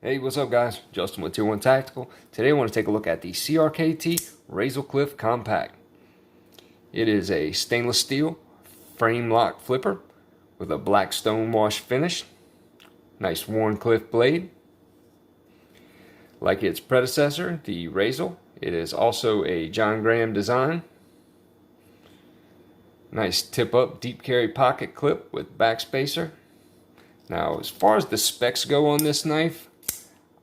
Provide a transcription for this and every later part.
Hey, what's up guys? Justin with Tier 1 Tactical. Today I want to take a look at the CRKT Razelcliffe Compact. It is a stainless steel frame lock flipper with a black stonewash finish. Nice Wharncliffe blade. Like its predecessor, the Razel, it is also a John Graham design. Nice tip-up deep carry pocket clip with backspacer. Now, as far as the specs go on this knife,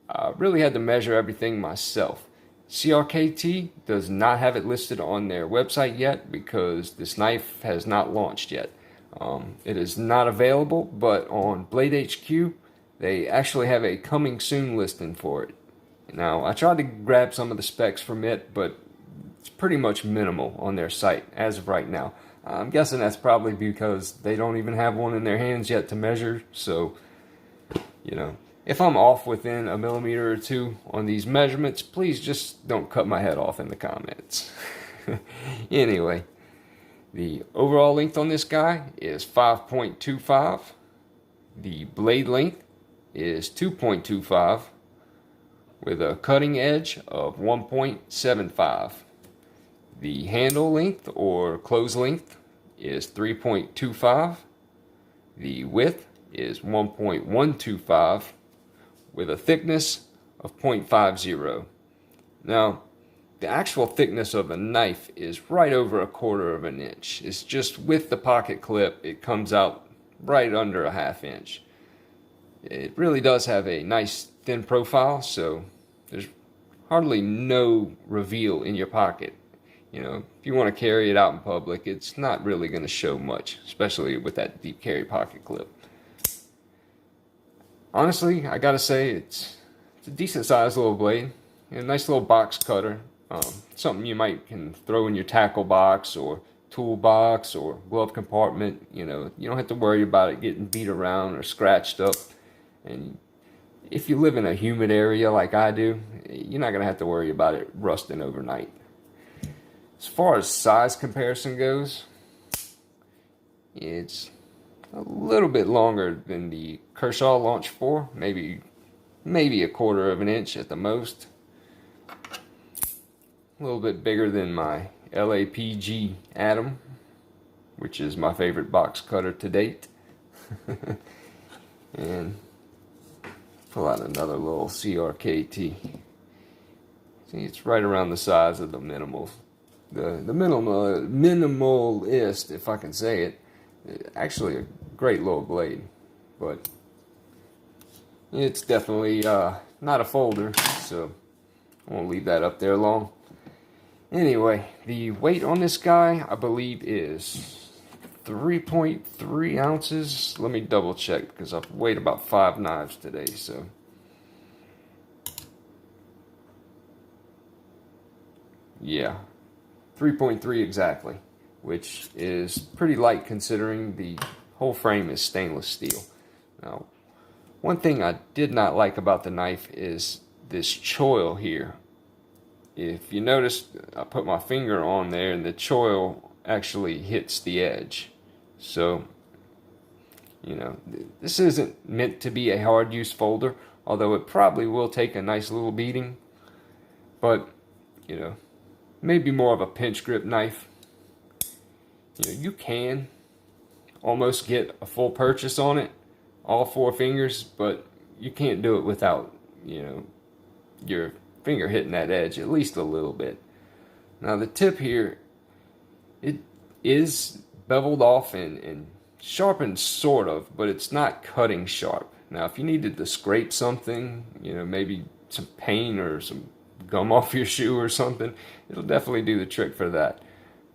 I really had to measure everything myself. CRKT does not have it listed on their website yet because this knife has not launched yet. It is not available, but on Blade HQ, they actually have a coming soon listing for it. Now, I tried to grab some of the specs from it, but it's pretty much minimal on their site as of right now. I'm guessing that's probably because they don't even have one in their hands yet to measure, so, you know, if I'm off within a millimeter or two on these measurements, please just don't cut my head off in the comments. Anyway, the overall length on this guy is 5.25. The blade length is 2.25 with a cutting edge of 1.75. The handle length or close length is 3.25. The width is 1.125 with a thickness of 0.50. Now, the actual thickness of the knife is right over 1/4 of an inch. It's just with the pocket clip, it comes out right under 1/2 inch. It really does have a nice thin profile, so there's hardly no reveal in your pocket. You know, if you want to carry it out in public, it's not really going to show much, especially with that deep carry pocket clip. Honestly, I gotta say, it's a decent sized little blade. A nice little box cutter. Something you might can throw in your tackle box or toolbox or glove compartment. You know, you don't have to worry about it getting beat around or scratched up. And if you live in a humid area like I do, you're not gonna have to worry about it rusting overnight. As far as size comparison goes, it's a little bit longer than the Kershaw Launch 4, maybe 1/4 of an inch at the most. A little bit bigger than my LAPG Atom, which is my favorite box cutter to date. And pull out another little CRKT. See, it's right around the size of the minimalist, if I can say it. Actually a great little blade, but it's definitely not a folder, so I won't leave that up there long. Anyway, the weight on this guy, I believe, is 3.3 ounces. Let me double check because I've weighed about 5 knives today, so yeah, 3.3 exactly, which is pretty light considering the whole frame is stainless steel. Now, one thing I did not like about the knife is this choil here. If you notice, I put my finger on there and the choil actually hits the edge. So, you know, this isn't meant to be a hard use folder, although it probably will take a nice little beating. But, you know, maybe more of a pinch grip knife. You know, you can almost get a full purchase on it, all 4 fingers, but you can't do it without, you know, your finger hitting that edge at least a little bit. Now the tip here, it is beveled off and sharpened sort of, but it's not cutting sharp. Now if you needed to scrape something, you know, maybe some paint or some gum off your shoe or something, it'll definitely do the trick for that.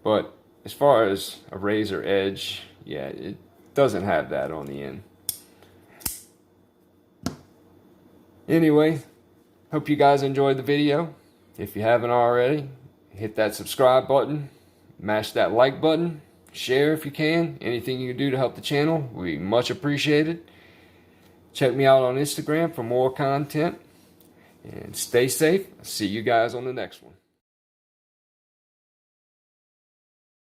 But as far as a razor edge, yeah, it doesn't have that on the end. Anyway, hope you guys enjoyed the video. If you haven't already, hit that subscribe button, mash that like button, share if you can. Anything you can do to help the channel, we much appreciated. Check me out on Instagram for more content. And stay safe. See you guys on the next one.